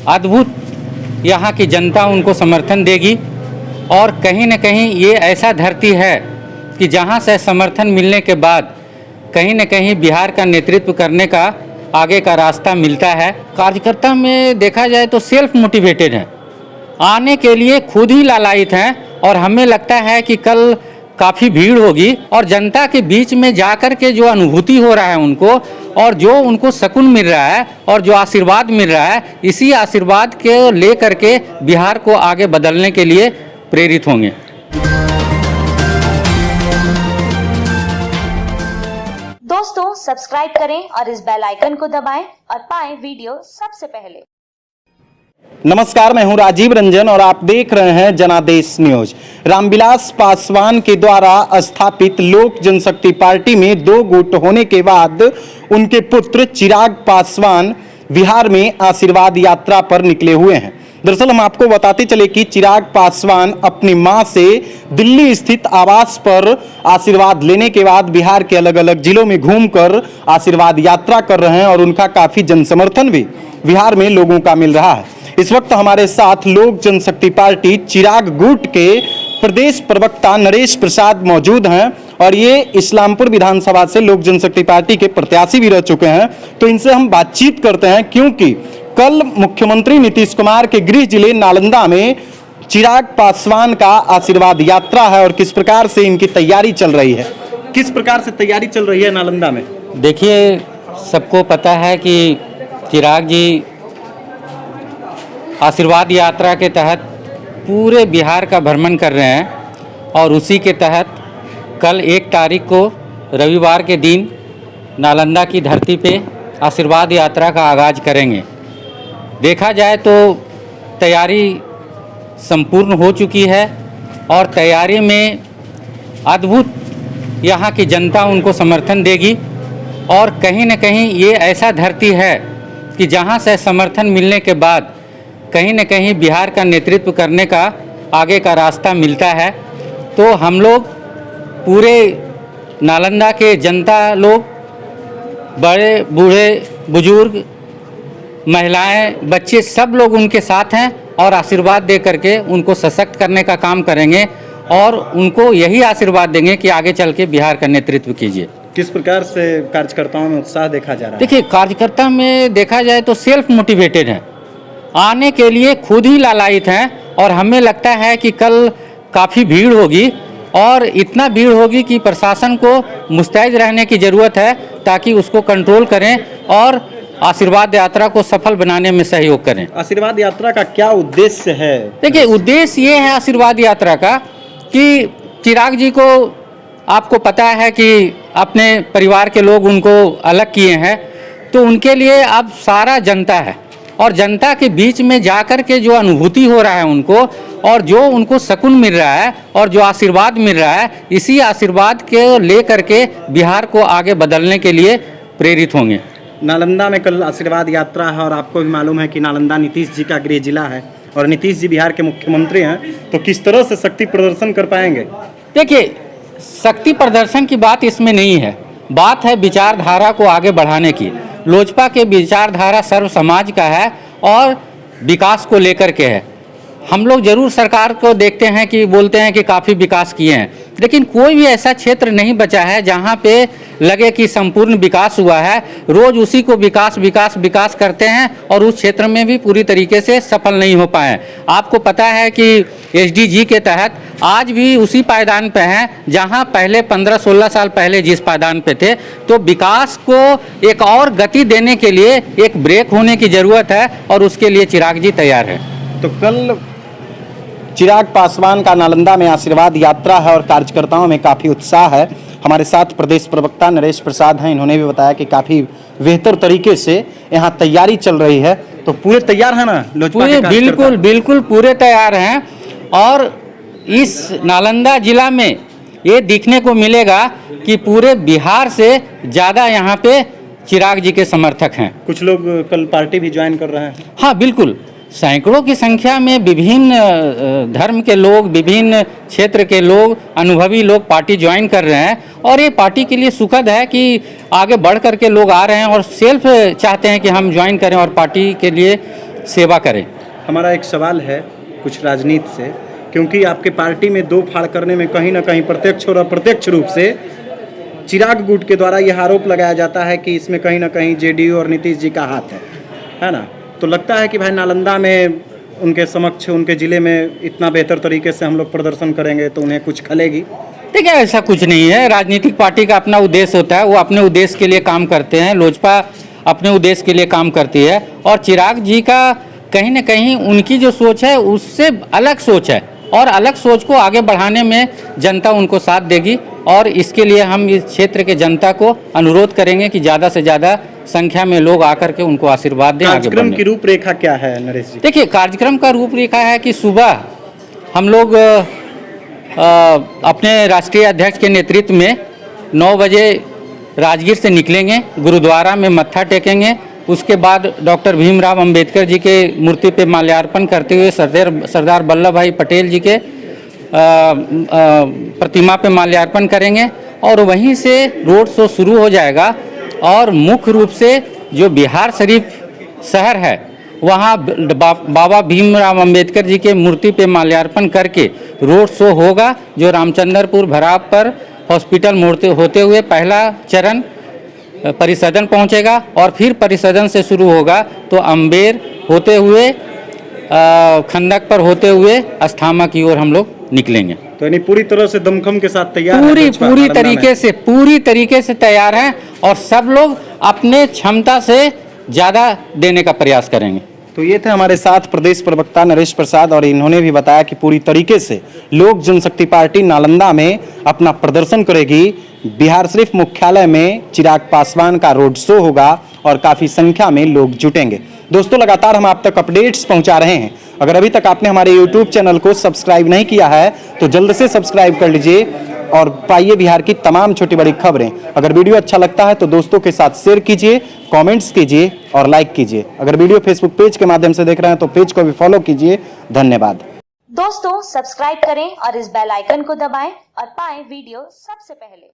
अद्भुत यहाँ की जनता उनको समर्थन देगी और कहीं न कहीं ये ऐसा धरती है कि जहाँ से समर्थन मिलने के बाद कहीं न कहीं बिहार का नेतृत्व करने का आगे का रास्ता मिलता है। कार्यकर्ता में देखा जाए तो सेल्फ मोटिवेटेड हैं, आने के लिए खुद ही लालायित हैं और हमें लगता है कि कल काफ़ी भीड़ होगी और जनता के बीच में जाकर के जो अनुभूति हो रहा है उनको और जो उनको सुकून मिल रहा है और जो आशीर्वाद मिल रहा है, इसी आशीर्वाद के लेकर के बिहार को आगे बदलने के लिए प्रेरित होंगे। दोस्तों सब्सक्राइब करें और इस बेल आइकन को दबाएं और पाएं वीडियो सबसे पहले। नमस्कार, मैं हूं राजीव रंजन और आप देख रहे हैं जनादेश न्यूज। रामविलास पासवान के द्वारा स्थापित लोक जनशक्ति पार्टी में 2 गुट होने के बाद उनके पुत्र चिराग पासवान बिहार में आशीर्वाद यात्रा पर निकले हुए हैं। दरअसल हम आपको बताते चले कि चिराग पासवान अपनी मां से दिल्ली स्थित आवास पर आशीर्वाद लेने के बाद बिहार के अलग अलग जिलों में घूमकर आशीर्वाद यात्रा कर रहे हैं और उनका काफी जनसमर्थन भी बिहार में लोगों का मिल रहा है। इस वक्त हमारे साथ लोक जनशक्ति पार्टी चिराग गुट के प्रदेश प्रवक्ता नरेश प्रसाद मौजूद हैं और ये इस्लामपुर विधानसभा से लोक जनशक्ति पार्टी के प्रत्याशी भी रह चुके हैं। तो इनसे हम बातचीत करते हैं, क्योंकि कल मुख्यमंत्री नीतीश कुमार के गृह जिले नालंदा में चिराग पासवान का आशीर्वाद यात्रा है और किस प्रकार से इनकी तैयारी चल रही है। किस प्रकार से तैयारी चल रही है नालंदा में? देखिए, सबको पता है कि चिराग जी आशीर्वाद यात्रा के तहत पूरे बिहार का भ्रमण कर रहे हैं और उसी के तहत कल 1 तारीख को रविवार के दिन नालंदा की धरती पे आशीर्वाद यात्रा का आगाज़ करेंगे। देखा जाए तो तैयारी संपूर्ण हो चुकी है और तैयारी में अद्भुत यहाँ की जनता उनको समर्थन देगी और कहीं न कहीं ये ऐसा धरती है कि जहाँ से समर्थन मिलने के बाद कहीं न कहीं बिहार का नेतृत्व करने का आगे का रास्ता मिलता है। तो हम लोग पूरे नालंदा के जनता लोग, बड़े बूढ़े बुजुर्ग, महिलाएं, बच्चे, सब लोग उनके साथ हैं और आशीर्वाद दे करके उनको सशक्त करने का काम करेंगे और उनको यही आशीर्वाद देंगे कि आगे चल के बिहार का नेतृत्व कीजिए। किस प्रकार से कार्यकर्ताओं में उत्साह देखा जा रहा है? देखिए, कार्यकर्ता में देखा जाए तो सेल्फ मोटिवेटेड हैं, आने के लिए खुद ही लालायित हैं और हमें लगता है कि कल काफ़ी भीड़ होगी और इतना भीड़ होगी कि प्रशासन को मुस्तैद रहने की ज़रूरत है ताकि उसको कंट्रोल करें और आशीर्वाद यात्रा को सफल बनाने में सहयोग करें। आशीर्वाद यात्रा का क्या उद्देश्य है? देखिए, उद्देश्य ये है आशीर्वाद यात्रा का कि चिराग जी को आपको पता है कि अपने परिवार के लोग उनको अलग किए हैं, तो उनके लिए अब सारा जनता है और जनता के बीच में जाकर के जो अनुभूति हो रहा है उनको और जो उनको सुकून मिल रहा है और जो आशीर्वाद मिल रहा है, इसी आशीर्वाद के लेकर के बिहार को आगे बदलने के लिए प्रेरित होंगे। नालंदा में कल आशीर्वाद यात्रा है और आपको भी मालूम है कि नालंदा नीतीश जी का गृह जिला है और नीतीश जी बिहार के मुख्यमंत्री हैं, तो किस तरह से शक्ति प्रदर्शन कर पाएंगे? देखिए, शक्ति प्रदर्शन की बात इसमें नहीं है, बात है विचारधारा को आगे बढ़ाने की। लोजपा के विचारधारा सर्व समाज का है और विकास को लेकर के है। हम लोग जरूर सरकार को देखते हैं कि बोलते हैं कि काफ़ी विकास किए हैं, लेकिन कोई भी ऐसा क्षेत्र नहीं बचा है जहां पे लगे कि संपूर्ण विकास हुआ है। रोज़ उसी को विकास विकास विकास करते हैं और उस क्षेत्र में भी पूरी तरीके से सफल नहीं हो पाए। आपको पता है कि एसडीजी के तहत आज भी उसी पायदान पे हैं जहां पहले 15-16 साल पहले जिस पायदान पे थे। तो विकास को एक और गति देने के लिए एक ब्रेक होने की ज़रूरत है और उसके लिए चिराग जी तैयार है। तो कल चिराग पासवान का नालंदा में आशीर्वाद यात्रा है और कार्यकर्ताओं में काफ़ी उत्साह है। हमारे साथ प्रदेश प्रवक्ता नरेश प्रसाद हैं, इन्होंने भी बताया कि काफ़ी बेहतर तरीके से यहाँ तैयारी चल रही है। तो पूरे तैयार है ना लोजपा के? बिल्कुल बिल्कुल पूरे तैयार हैं और इस नालंदा जिला में ये दिखने को मिलेगा कि पूरे बिहार से ज़्यादा यहाँ पे चिराग जी के समर्थक हैं। कुछ लोग कल पार्टी भी ज्वाइन कर रहे हैं। हाँ बिल्कुल, सैकड़ों की संख्या में विभिन्न धर्म के लोग, विभिन्न क्षेत्र के लोग, अनुभवी लोग पार्टी ज्वाइन कर रहे हैं और ये पार्टी के लिए सुखद है कि आगे बढ़ कर के लोग आ रहे हैं और सेल्फ चाहते हैं कि हम ज्वाइन करें और पार्टी के लिए सेवा करें। हमारा एक सवाल है कुछ राजनीति से, क्योंकि आपके पार्टी में दो फाड़ करने में कहीं ना कहीं प्रत्यक्ष और अप्रत्यक्ष रूप से चिराग गुट के द्वारा यह आरोप लगाया जाता है कि इसमें कहीं ना कहीं जेडीयू और नीतीश जी का हाथ है ना। तो लगता है कि भाई नालंदा में उनके समक्ष, उनके ज़िले में इतना बेहतर तरीके से हम लोग प्रदर्शन करेंगे तो उन्हें कुछ खलेगी? देखिए, ऐसा कुछ नहीं है। राजनीतिक पार्टी का अपना उद्देश्य होता है, वो अपने उद्देश्य के लिए काम करते हैं। लोजपा अपने उद्देश्य के लिए काम करती है और चिराग जी का कहीं ना कहीं उनकी जो सोच है उससे अलग सोच है, और अलग सोच को आगे बढ़ाने में जनता उनको साथ देगी। और इसके लिए हम इस क्षेत्र के जनता को अनुरोध करेंगे कि ज़्यादा से ज़्यादा संख्या में लोग आकर के उनको आशीर्वाद दें। कार्यक्रम की रूपरेखा क्या है नरेश जी? देखिए, कार्यक्रम का रूपरेखा है कि सुबह हम लोग अपने राष्ट्रीय अध्यक्ष के नेतृत्व में 9 बजे राजगीर से निकलेंगे, गुरुद्वारा में मत्था टेकेंगे। उसके बाद डॉक्टर भीमराव अंबेडकर जी के मूर्ति पे माल्यार्पण करते हुए सरदार वल्लभ भाई पटेल जी के प्रतिमा पे माल्यार्पण करेंगे और वहीं से रोड शो शुरू हो जाएगा। और मुख्य रूप से जो बिहार शरीफ शहर है वहाँ बाबा भीमराव अंबेडकर जी के मूर्ति पे माल्यार्पण करके रोड शो होगा, जो रामचंद्रपुर भराव पर हॉस्पिटल मोड़ते होते हुए पहला चरण परिसदन पहुंचेगा और फिर परिसदन से शुरू होगा तो अम्बेर होते हुए खंडक पर होते हुए अस्थामा की ओर हम लोग निकलेंगे। तो यानी पूरी तरह से दमखम के साथ तैयार पूरी तरीके से तैयार हैं और सब लोग अपने क्षमता से ज़्यादा देने का प्रयास करेंगे। तो ये थे हमारे साथ प्रदेश प्रवक्ता नरेश प्रसाद, और इन्होंने भी बताया कि पूरी तरीके से लोक जनशक्ति पार्टी नालंदा में अपना प्रदर्शन करेगी। बिहार शरीफ मुख्यालय में चिराग पासवान का रोड शो होगा और काफ़ी संख्या में लोग जुटेंगे। दोस्तों, लगातार हम आप तक अपडेट्स पहुंचा रहे हैं। अगर अभी तक आपने हमारे YouTube चैनल को सब्सक्राइब नहीं किया है तो जल्द से सब्सक्राइब कर लीजिए और पाइए बिहार की तमाम छोटी बड़ी खबरें। अगर वीडियो अच्छा लगता है तो दोस्तों के साथ शेयर कीजिए, कमेंट्स कीजिए और लाइक कीजिए। अगर वीडियो फेसबुक पेज के माध्यम से देख रहे हैं तो पेज को भी फॉलो कीजिए। धन्यवाद। दोस्तों, सब्सक्राइब करें और इस बेल आइकन को दबाएं और पाएं वीडियो सबसे पहले।